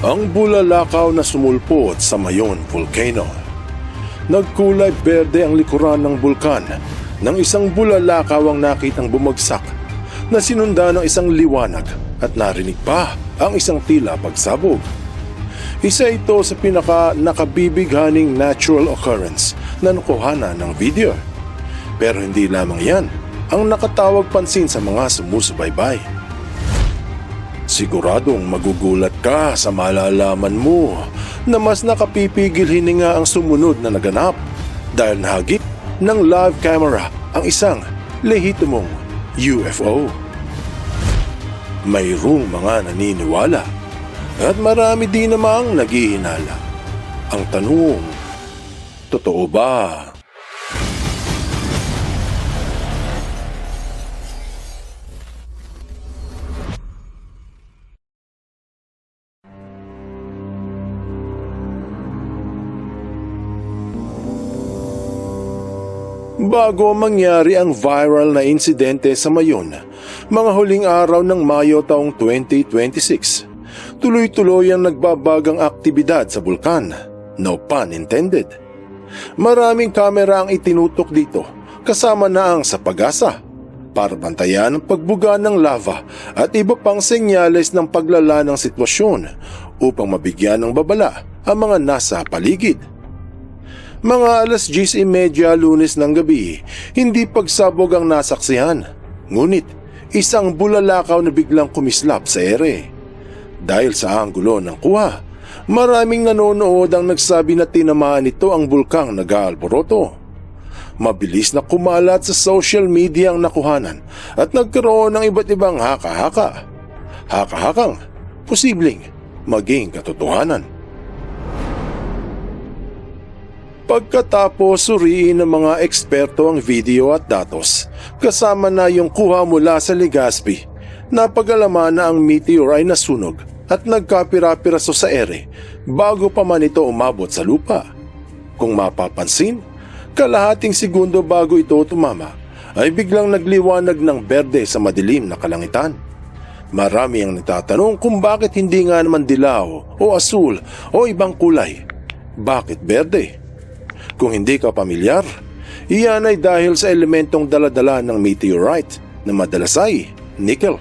Ang bulalakaw na sumulpot sa Mayon Volcano. Nagkulay berde ang likuran ng bulkan nang isang bulalakaw ang nakitang bumagsak na sinunda ng isang liwanag at narinig pa ang isang tila pagsabog. Isa ito sa pinaka-nakabibighaning natural occurrence na nakuhanan ng video. Pero hindi lamang yan ang nakatawag pansin sa mga sumusubaybay. Siguradong magugulat ka sa malalaman mo na mas nakapipigil hininga ang sumunod na naganap dahil nahagip ng live camera ang isang lehitimong UFO. Mayroong mga naniniwala at marami din namang naghihinala. Ang tanong, totoo ba? Bago mangyari ang viral na insidente sa Mayon, mga huling araw ng Mayo taong 2026, tuloy-tuloy ang nagbabagang aktibidad sa bulkan, no pun intended. Maraming kamera ang itinutok dito, kasama na ang sa Pag-asa, para bantayan ang pagbuga ng lava at iba pang senyales ng paglala ng sitwasyon upang mabigyan ng babala ang mga nasa paligid. Mga 10:30 Lunes ng gabi, hindi pagsabog ang nasaksihan. Ngunit, isang bulalakaw na biglang kumislap sa ere. Dahil sa anggulo ng kuha, maraming nanonood ang nagsabi na tinamaan nito ang bulkang nag-aalboroto. Mabilis na kumalat sa social media ang nakuhanan at nagkaroon ng iba't ibang haka-haka. Haka-hakang posibleng maging katotohanan. Pagkatapos suriin ng mga eksperto ang video at datos, kasama na yung kuha mula sa Legazpi, napag-alaman na ang meteor ay nasunog at nagkapira-piraso sa ere bago pa man ito umabot sa lupa. Kung mapapansin, kalahating segundo bago ito tumama, ay biglang nagliwanag ng berde sa madilim na kalangitan. Marami ang nagtatanong kung bakit hindi nga naman dilaw o asul o ibang kulay. Bakit berde? Kung hindi ka pamilyar, iyan ay dahil sa elementong daladala ng meteorite na madalas ay nickel,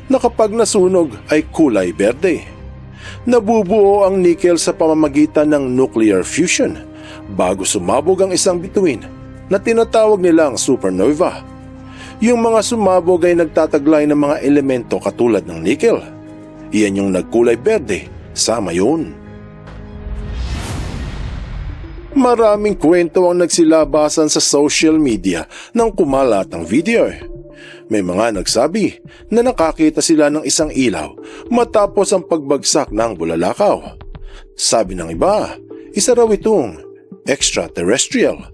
na kapag nasunog ay kulay berde. Nabubuo ang nickel sa pamamagitan ng nuclear fusion bago sumabog ang isang bituin na tinatawag nilang supernova. Yung mga sumabog ay nagtataglay ng mga elemento katulad ng nickel. Iyan yung nagkulay berde sa Mayon. Maraming kwento ang nagsilabasan sa social media nang kumalat ang video. May mga nagsabi na nakakita sila ng isang ilaw matapos ang pagbagsak ng bulalakaw. Sabi ng iba, isa raw itong extraterrestrial.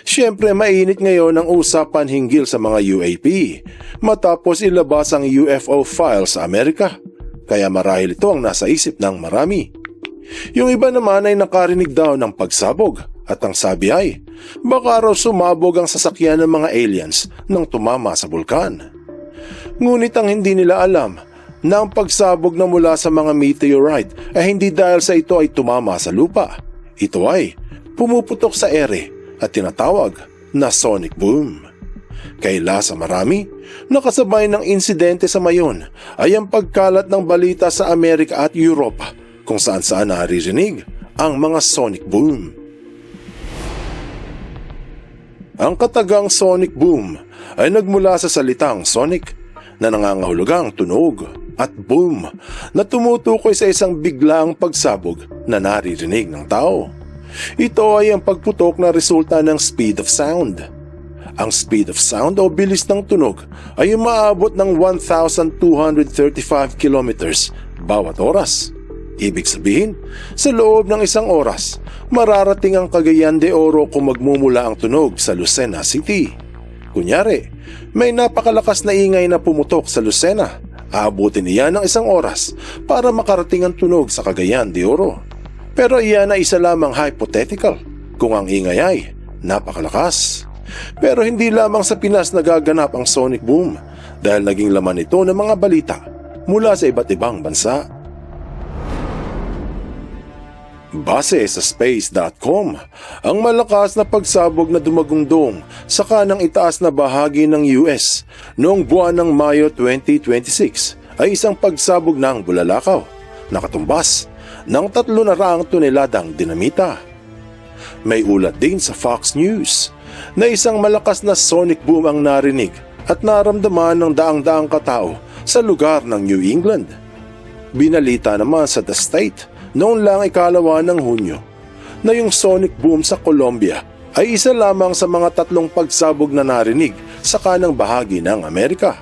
Siyempre mainit ngayon ang usapan hinggil sa mga UAP matapos ilabas ang UFO file sa Amerika. Kaya marahil ito ang nasa isip ng marami. Yung iba naman ay nakarinig daw ng pagsabog at ang sabi ay baka raw sumabog ang sasakyan ng mga aliens nang tumama sa bulkan. Ngunit ang hindi nila alam na ang pagsabog na mula sa mga meteorite ay hindi dahil sa ito ay tumama sa lupa. Ito ay pumuputok sa ere at tinatawag na sonic boom. Kaila sa marami, nakasabay ng insidente sa Mayon ay ang pagkalat ng balita sa Amerika at Europa kung saan-saan naririnig ang mga sonic boom. Ang katagang sonic boom ay nagmula sa salitang sonic na nangangahulugang tunog at boom na tumutukoy sa isang biglaang pagsabog na naririnig ng tao. Ito ay ang pagputok na resulta ng speed of sound. Ang speed of sound o bilis ng tunog ay umaabot ng 1,235 kilometers bawat oras. Ibig sabihin, sa loob ng isang oras, mararating ang Cagayan de Oro kung magmumula ang tunog sa Lucena City. Kunyari, may napakalakas na ingay na pumutok sa Lucena. Aabutin niya ng isang oras para makarating ang tunog sa Cagayan de Oro. Pero iyan ay isa lamang hypothetical kung ang ingay ay napakalakas. Pero hindi lamang sa Pinas nagaganap ang sonic boom dahil naging laman ito ng mga balita mula sa iba't ibang bansa. Base sa space.com, ang malakas na pagsabog na dumagundong sa kanang itaas na bahagi ng US noong buwan ng Mayo 2026 ay isang pagsabog ng bulalakaw na katumbas ng 300 toneladang dinamita. May ulat din sa Fox News na isang malakas na sonic boom ang narinig at naramdaman ng daang-daang katao sa lugar ng New England. Binalita naman sa The State noon lang 2 ng Hunyo na yung sonic boom sa Colombia ay isa lamang sa mga 3 pagsabog na narinig sa kanang bahagi ng Amerika.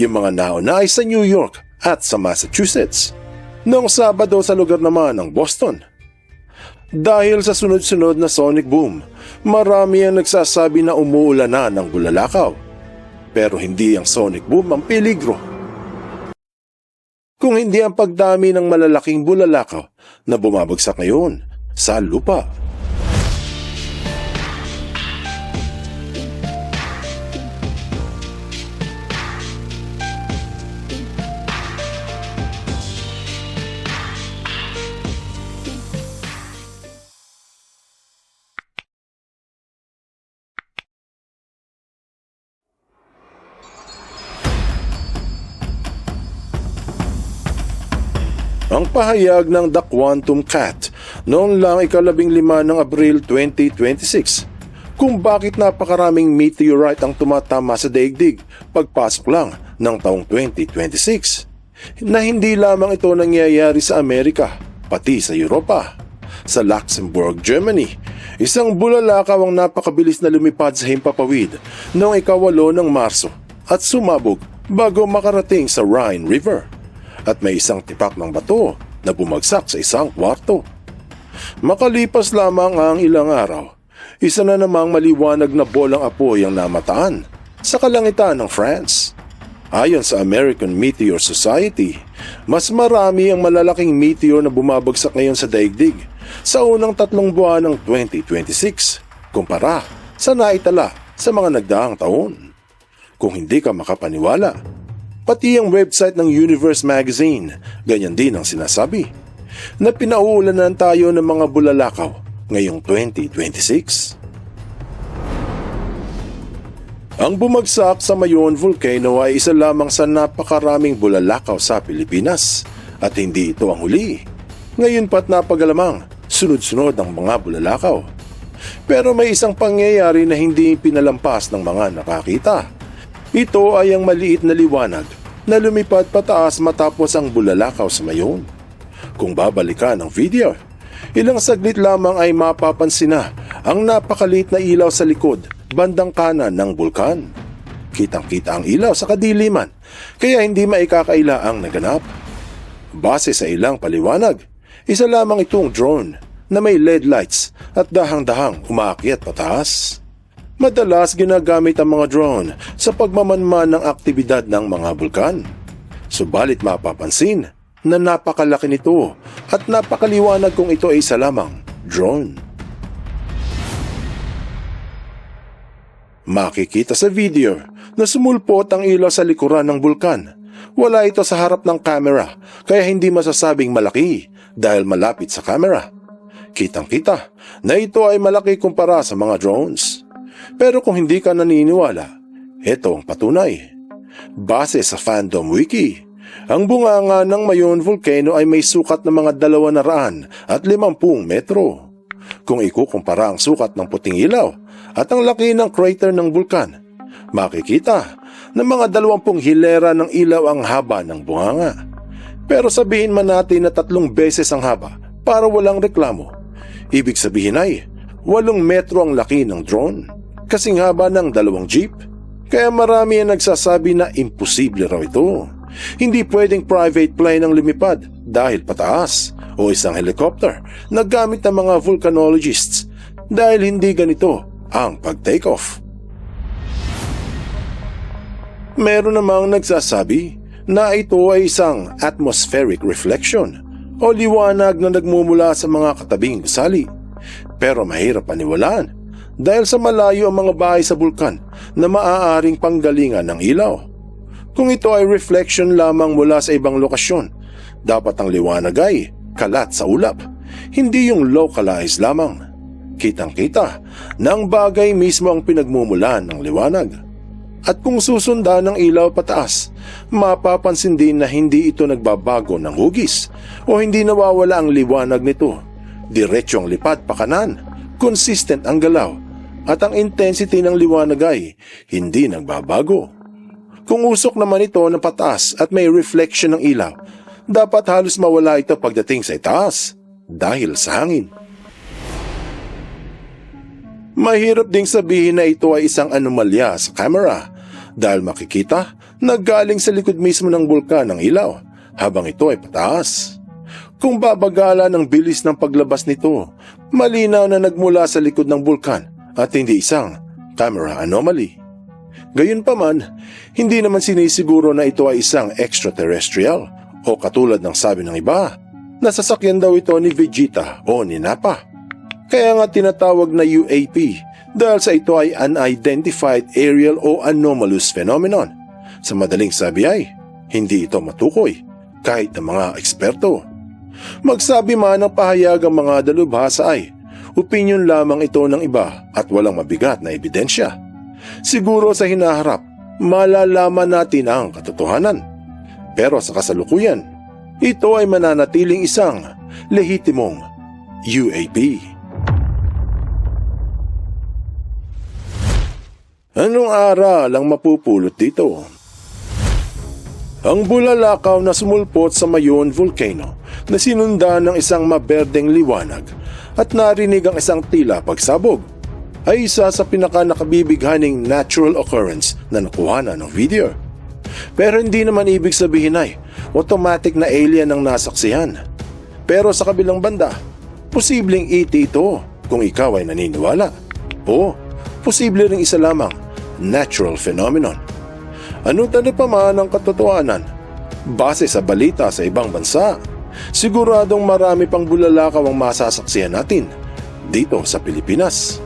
Yung mga nauna ay sa New York at sa Massachusetts. Noong Sabado sa lugar naman ng Boston. Dahil sa sunod-sunod na sonic boom, marami ang nagsasabi na umuulan na ng bulalakaw. Pero hindi ang sonic boom ang peligro, kung hindi ang pagdami ng malalaking bulalakaw na bumabagsak ngayon sa lupa. Ang pahayag ng The Quantum Cat noon lang 15 ng Abril 2026 kung bakit napakaraming meteorite ang tumatama sa daigdig pagpasok lang ng taong 2026, na hindi lamang ito nangyayari sa Amerika, pati sa Europa. Sa Luxembourg, Germany, isang bulalakaw ang napakabilis na lumipad sa himpapawid noong 8 ng Marso at sumabog bago makarating sa Rhine River. At may isang tipak ng bato na bumagsak sa isang kwarto. Makalipas lamang ang ilang araw, isa na namang maliwanag na bolang apoy ang namataan sa kalangitan ng France. Ayon sa American Meteor Society, mas marami ang malalaking meteor na bumabagsak ngayon sa daigdig sa unang 3 buwan ng 2026 kumpara sa naitala sa mga nagdaang taon. Kung hindi ka makapaniwala, pati ang website ng Universe Magazine, ganyan din ang sinasabi, na pinauulanan tayo ng mga bulalakaw ngayong 2026. Ang bumagsak sa Mayon Volcano ay isa lamang sa napakaraming bulalakaw sa Pilipinas at hindi ito ang huli. Ngayon pa't napagalamang sunod-sunod ang mga bulalakaw. Pero may isang pangyayari na hindi pinalampas ng mga nakakita. Ito ay ang maliit na liwanag na lumipad pataas matapos ang bulalakaw sa Mayon. Kung babalikan ang video, ilang saglit lamang ay mapapansin na ang napakaliit na ilaw sa likod, bandang kanan ng bulkan. Kitang-kita ang ilaw sa kadiliman, kaya hindi maikakaila ang naganap. Base sa ilang paliwanag, isa lamang itong drone na may LED lights at dahang-dahang umaakyat pataas. Madalas ginagamit ang mga drone sa pagmamanman ng aktibidad ng mga bulkan. Subalit mapapansin na napakalaki nito at napakaliwanag kung ito ay isa lamang drone. Makikita sa video na sumulpot ang ilaw sa likuran ng bulkan. Wala ito sa harap ng camera kaya hindi masasabing malaki dahil malapit sa camera. Kitang-kita na ito ay malaki kumpara sa mga drones. Pero kung hindi ka naniniwala, ito ang patunay. Base sa Fandom Wiki, ang bunganga ng Mayon Volcano ay may sukat na mga 250 metro. Kung ikukumpara ang sukat ng puting ilaw at ang laki ng crater ng bulkan, makikita na mga 20 hilera ng ilaw ang haba ng bunganga. Pero sabihin man natin na 3 beses ang haba para walang reklamo. Ibig sabihin ay 8 metro ang laki ng drone, kasing haba ng 2 jeep. Kaya marami ang nagsasabi na imposible raw ito. Hindi pwedeng private plane ang lumipad dahil pataas o isang helicopter na gamit ng mga volcanologists dahil hindi ganito ang pag-take off. Meron namang nagsasabi na ito ay isang atmospheric reflection o liwanag na nagmumula sa mga katabing gusali. Pero mahirap paniwalaan dahil sa malayo ang mga bahay sa bulkan na maaaring panggalingan ng ilaw. Kung ito ay reflection lamang mula sa ibang lokasyon, dapat ang liwanag ay kalat sa ulap. hindi yung localized lamang. Kitang-kita na ang bagay mismo ang pinagmumulan ng liwanag. At kung susundan ng ilaw pataas, mapapansin din na hindi ito nagbabago ng hugis o hindi nawawala ang liwanag nito. Diretsyong lipad pa kanan, consistent ang galaw, at ang intensity ng liwanag ay hindi nagbabago. Kung usok naman ito ng pataas at may reflection ng ilaw, dapat halos mawala ito pagdating sa itaas dahil sa hangin. Mahirap ding sabihin na ito ay isang anomalya sa camera dahil makikita na galing sa likod mismo ng bulkan ng ilaw habang ito ay pataas. Kung babagala ng bilis ng paglabas nito, malinaw na nagmula sa likod ng bulkan at hindi isang camera anomaly. Gayunpaman, hindi naman sinisiguro na ito ay isang extraterrestrial o katulad ng sabi ng iba, nasasakyan daw ito ni Vegeta o ni Nappa. Kaya nga tinatawag na UAP dahil sa ito ay Unidentified Aerial o Anomalous Phenomenon. Sa madaling sabi ay, hindi ito matukoy kahit ng mga eksperto. Magsabi man ng pahayag ang mga dalubhasa ay, opinyon lamang ito ng iba at walang mabigat na ebidensya. Siguro sa hinaharap, malalaman natin ang katotohanan. Pero sa kasalukuyan, ito ay mananatiling isang lehitimong UAP. Anong aral ang mapupulot dito? Ang bulalakaw na sumulpot sa Mayon Volcano na sinundan ng isang maberdeng liwanag at narinig ang isang tila pagsabog ay isa sa pinakanakabibighaning natural occurrence na nakuha ng video. Pero hindi naman ibig sabihin ay automatic na alien ang nasaksihan. Pero sa kabilang banda, posibleng ET ito kung ikaw ay naniniwala. O posible ring isa lamang natural phenomenon. Ano tanda pa man ang katotohanan? Base sa balita sa ibang bansa, siguradong marami pang bulalakaw ang masasaksihan natin dito sa Pilipinas.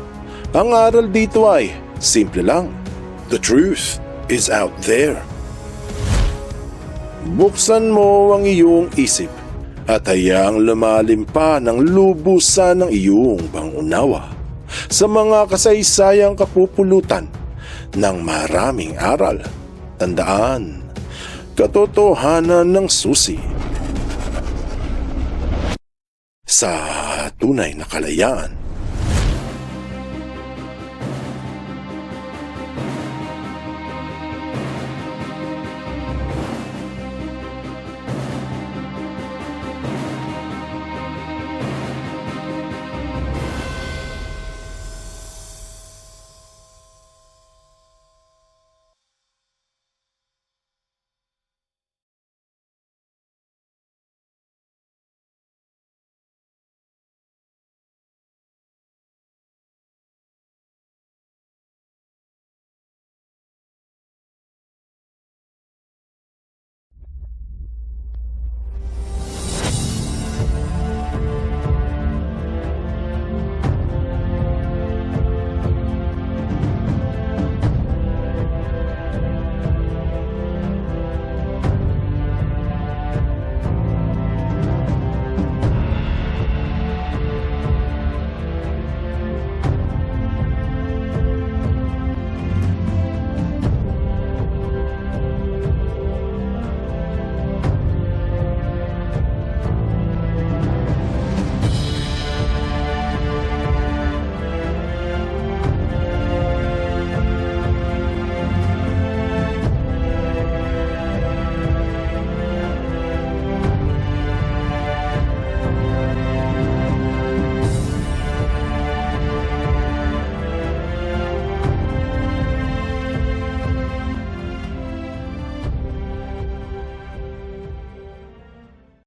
Ang aral dito ay simple lang. The truth is out there. Buksan mo ang iyong isip at hayaang lumalim pa ng lubusan ng iyong pangunawa sa mga kasaysayang kapupulutan ng maraming aral. Tandaan, katotohanan ng susi sa tunay na kalayaan.